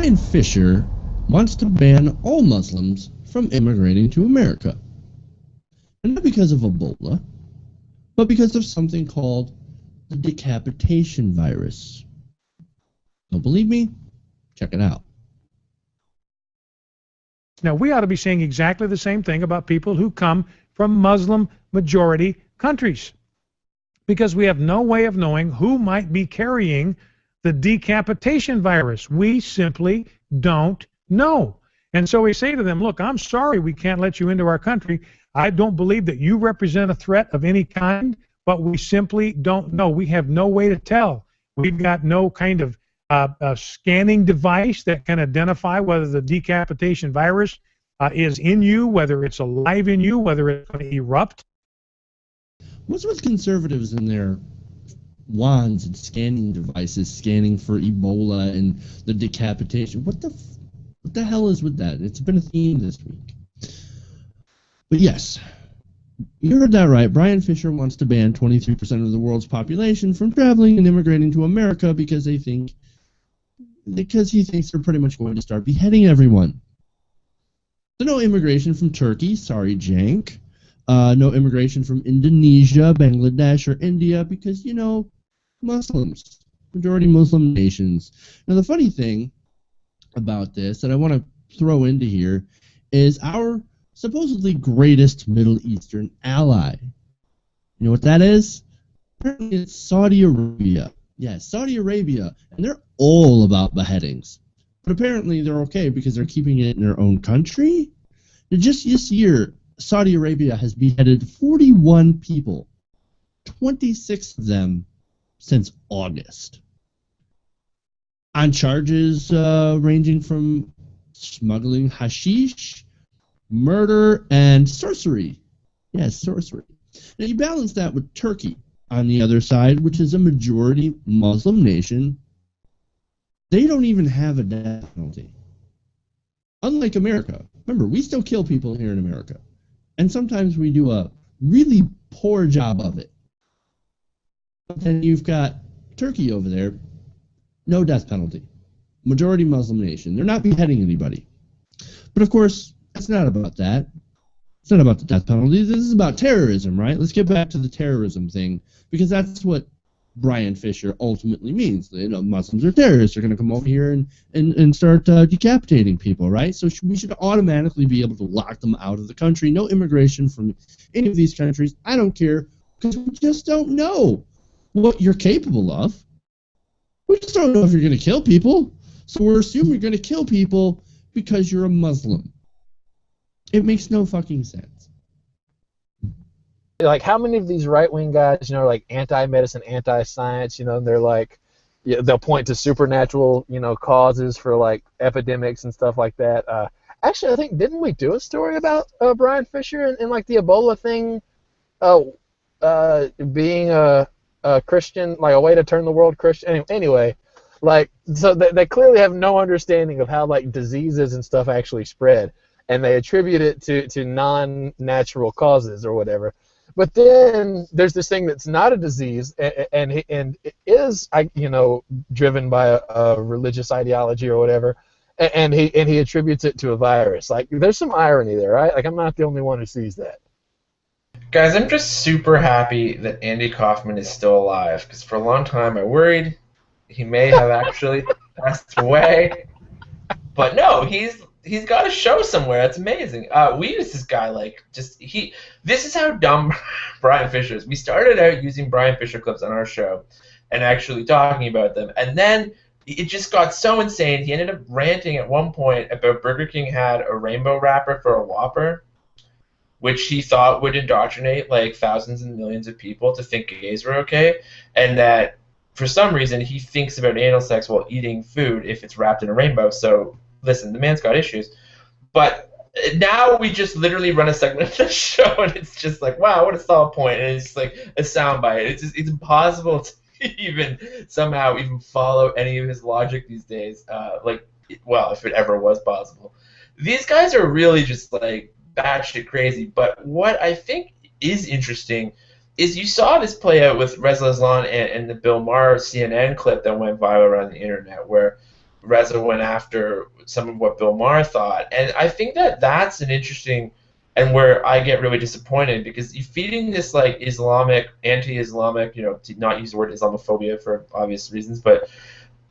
Bryan Fischer wants to ban all Muslims from immigrating to America. And not because of Ebola, but because of something called the Decapitation virus. Don't believe me? Check it out. Now, we ought to be saying exactly the same thing about people who come from Muslim-majority countries, because we have no way of knowing who might be carrying the decapitation virus. We simply don't know. And so we say to them, look, I'm sorry we can't let you into our country. I don't believe that you represent a threat of any kind, but we simply don't know. We have no way to tell. We've got no kind of a scanning device that can identify whether the decapitation virus is in you, whether it's alive in you, whether it's going to erupt. What's with conservatives and their wands and scanning devices scanning for Ebola and the decapitation? What the hell is with that? It's been a theme this week. But yes, you heard that right. Bryan Fischer wants to ban 23% of the world's population from traveling and immigrating to America because he thinks they're pretty much going to start beheading everyone. So no immigration from Turkey, sorry Jank. No immigration from Indonesia, Bangladesh, or India because, you know, Muslims, majority Muslim nations. Now the funny thing about this that I want to throw into here is our supposedly greatest Middle Eastern ally. You know what that is? Apparently it's Saudi Arabia. Yes, Saudi Arabia, and they're all about beheadings. But apparently they're okay because they're keeping it in their own country. And just this year, Saudi Arabia has beheaded 41 people, 26 of them since August, on charges ranging from smuggling hashish, murder, and sorcery. Yes, sorcery. Now you balance that with Turkey on the other side, which is a majority Muslim nation. They don't even have a death penalty. Unlike America. Remember, we still kill people here in America. And sometimes we do a really poor job of it. But then you've got Turkey over there, no death penalty. Majority Muslim nation. They're not beheading anybody. But of course, it's not about that. It's not about the death penalty. This is about terrorism, right? Let's get back to the terrorism thing, because that's what Bryan Fischer ultimately means. You know, Muslims are terrorists. They're going to come over here and start decapitating people, right? So we should automatically be able to lock them out of the country. No immigration from any of these countries. I don't care, because we just don't know what you're capable of. We just don't know if you're going to kill people. So we're assuming you're going to kill people because you're a Muslim. It makes no fucking sense. Like, how many of these right-wing guys, you know, like anti-medicine, anti-science, you know, they're like, yeah, they'll point to supernatural, you know, causes for like epidemics and stuff like that. Actually, I think, didn't we do a story about Bryan Fischer and like the Ebola thing, being a Christian, like a way to turn the world Christian? Anyway, like, so they clearly have no understanding of how like diseases and stuff actually spread, and they attribute it to non-natural causes or whatever. But then there's this thing that's not a disease, and it is, you know, driven by a religious ideology or whatever, and he attributes it to a virus. Like, there's some irony there, right? Like, I'm not the only one who sees that. Guys, I'm just super happy that Andy Kaufman is still alive, because for a long time I worried he may have actually passed away. But no, he's got a show somewhere. It's amazing. We use this guy like this is how dumb Bryan Fischer is. We started out using Bryan Fischer clips on our show and actually talking about them, and then it just got so insane. He ended up ranting at one point about Burger King had a rainbow wrapper for a Whopper, which he thought would indoctrinate like thousands and millions of people to think gays were okay, and that for some reason he thinks about anal sex while eating food if it's wrapped in a rainbow. So listen, the man's got issues. But now we just literally run a segment of the show, and it's just like, wow, what a solid point. And it's just like a soundbite. It's impossible to even somehow even follow any of his logic these days. Well, if it ever was possible. These guys are really just like batshit crazy. But what I think is interesting is you saw this play out with Reza Aslan and the Bill Maher CNN clip that went viral around the internet, where Reza went after some of what Bill Maher thought. And I think that that's an interesting, and where I get really disappointed, because you're feeding this like Islamic, anti-Islamic, to not use the word Islamophobia for obvious reasons, but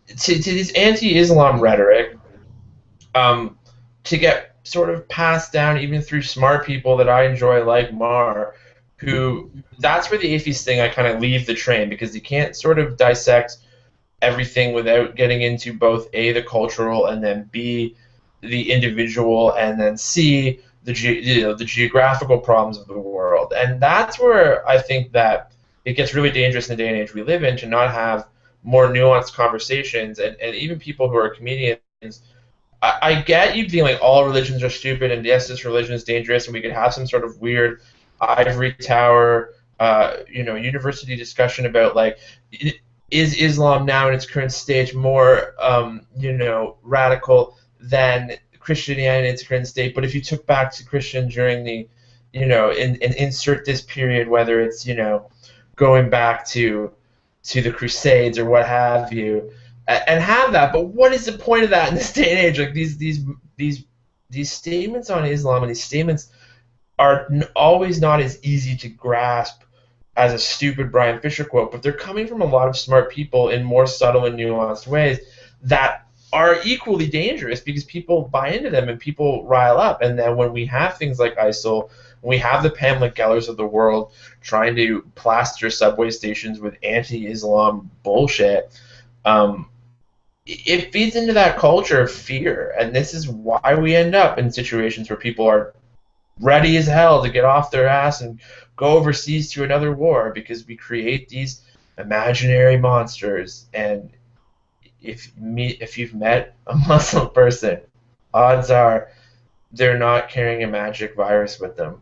to this anti-Islam rhetoric, to get sort of passed down even through smart people that I enjoy like Maher, who, that's where the atheist thing, I kind of leave the train, because you can't sort of dissect everything without getting into both A, the cultural, and then B, the individual, and then C, the geographical problems of the world. And that's where I think that it gets really dangerous in the day and age we live in, to not have more nuanced conversations. And even people who are comedians, I get you being like, all religions are stupid, and yes, this religion is dangerous, and we could have some sort of weird ivory tower, university discussion about like, is Islam now in its current stage more, radical than Christianity in its current state? But if you took back to Christian during the, and insert this period, whether it's, going back to the Crusades or what have you, and have that. But what is the point of that in this day and age? Like these statements on Islam, and these statements are always not as easy to grasp as a stupid Bryan Fischer quote, but they're coming from a lot of smart people in more subtle and nuanced ways that are equally dangerous, because people buy into them and people rile up. And then when we have things like ISIL, when we have the Pamela Gellers of the world trying to plaster subway stations with anti-Islam bullshit, it feeds into that culture of fear. And this is why we end up in situations where people are ready as hell to get off their ass and go overseas to another war, because we create these imaginary monsters. And if you've met a Muslim person, odds are they're not carrying a magic virus with them.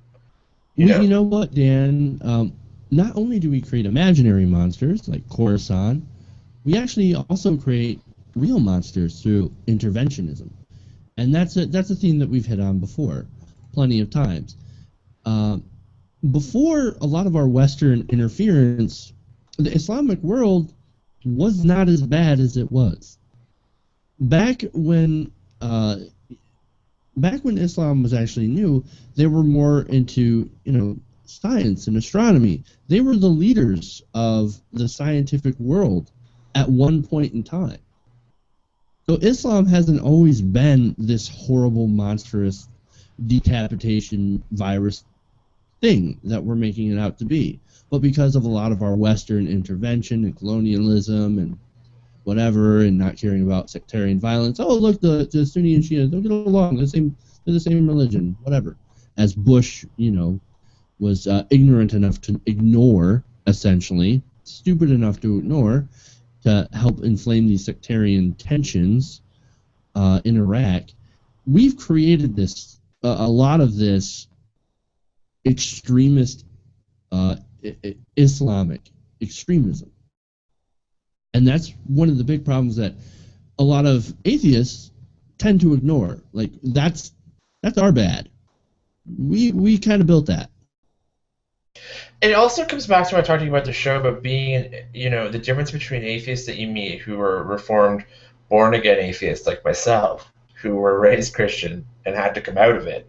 You know what, Dan? Not only do we create imaginary monsters like Khorasan, we actually also create real monsters through interventionism, and that's a theme that we've hit on before, plenty of times. Before a lot of our Western interference, the Islamic world was not as bad as it was. Back when Islam was actually new, they were more into science and astronomy. They were the leaders of the scientific world at one point in time. So Islam hasn't always been this horrible, monstrous decapitation virus thing that we're making it out to be. But because of a lot of our Western intervention and colonialism and whatever, and not caring about sectarian violence, oh look, the Sunni and Shia don't get along, they're the same religion, whatever. As Bush, was ignorant enough to ignore, essentially, stupid enough to ignore, to help inflame these sectarian tensions in Iraq. We've created this, a lot of this extremist Islamic extremism. And that's one of the big problems that a lot of atheists tend to ignore. Like, that's our bad. We kind of built that. It also comes back to what I talked to you about the show about being, the difference between atheists that you meet who are reformed, born-again atheists like myself, who were raised Christian and had to come out of it,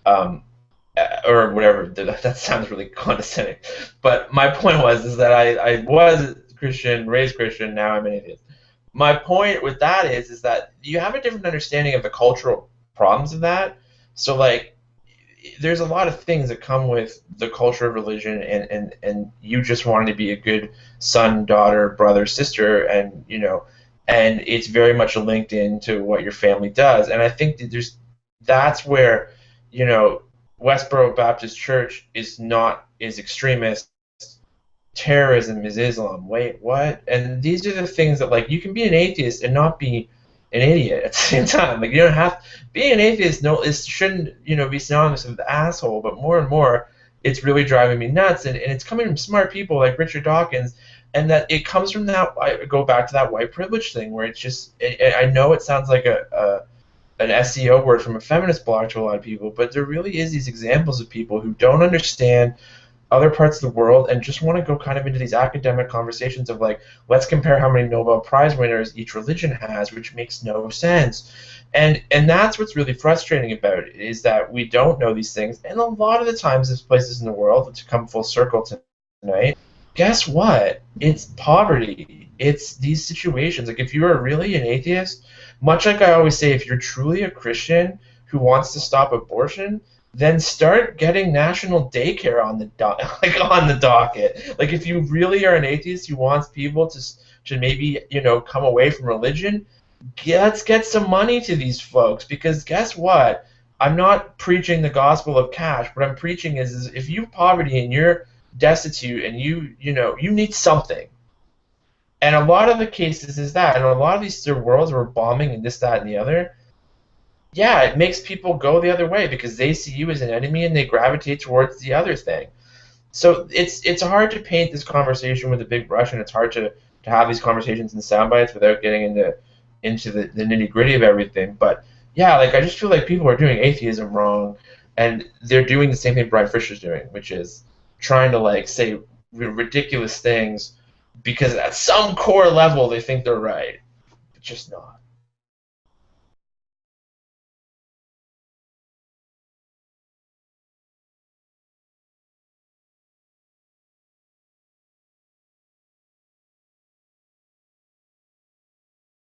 or whatever. That sounds really condescending. But my point is that I was Christian, raised Christian, now I'm an atheist. My point with that is that you have a different understanding of the cultural problems of that. So, like, there's a lot of things that come with the culture of religion, and you just wanting to be a good son, daughter, brother, sister, and and it's very much linked into what your family does. And I think that that's where Westboro Baptist Church is not as extremist. Terrorism is Islam. Wait, what? And these are the things that, like, you can be an atheist and not be an idiot at the same time. Like, you don't have being an atheist. No, it shouldn't be synonymous with asshole. But more and more, it's really driving me nuts. And it's coming from smart people like Richard Dawkins, and that it comes from that. I go back to that white privilege thing, where it's just. I know it sounds like an SEO word from a feminist blog to a lot of people, but there really is these examples of people who don't understand other parts of the world and just want to go kind of into these academic conversations of like, let's compare how many Nobel Prize winners each religion has, which makes no sense. And that's what's really frustrating about it, is that we don't know these things. And a lot of the times there's places in the world, to come full circle tonight, guess what? It's poverty. It's these situations. Like if you are really an atheist, much like I always say, if you're truly a Christian who wants to stop abortion, then start getting national daycare on the on the docket. Like if you really are an atheist who wants people to maybe come away from religion, let's get some money to these folks, because guess what? I'm not preaching the gospel of cash. What I'm preaching is if you have poverty and you're destitute and you need something. And a lot of the cases is that, and a lot of these third worlds were bombing and this, that, and the other. Yeah, it makes people go the other way because they see you as an enemy and they gravitate towards the other thing. So it's hard to paint this conversation with a big brush, and it's hard to have these conversations in sound bites without getting into the nitty-gritty of everything. But yeah, like I just feel like people are doing atheism wrong, and they're doing the same thing Bryan Fischer's doing, which is trying to like say ridiculous things because at some core level they think they're right. It's just not.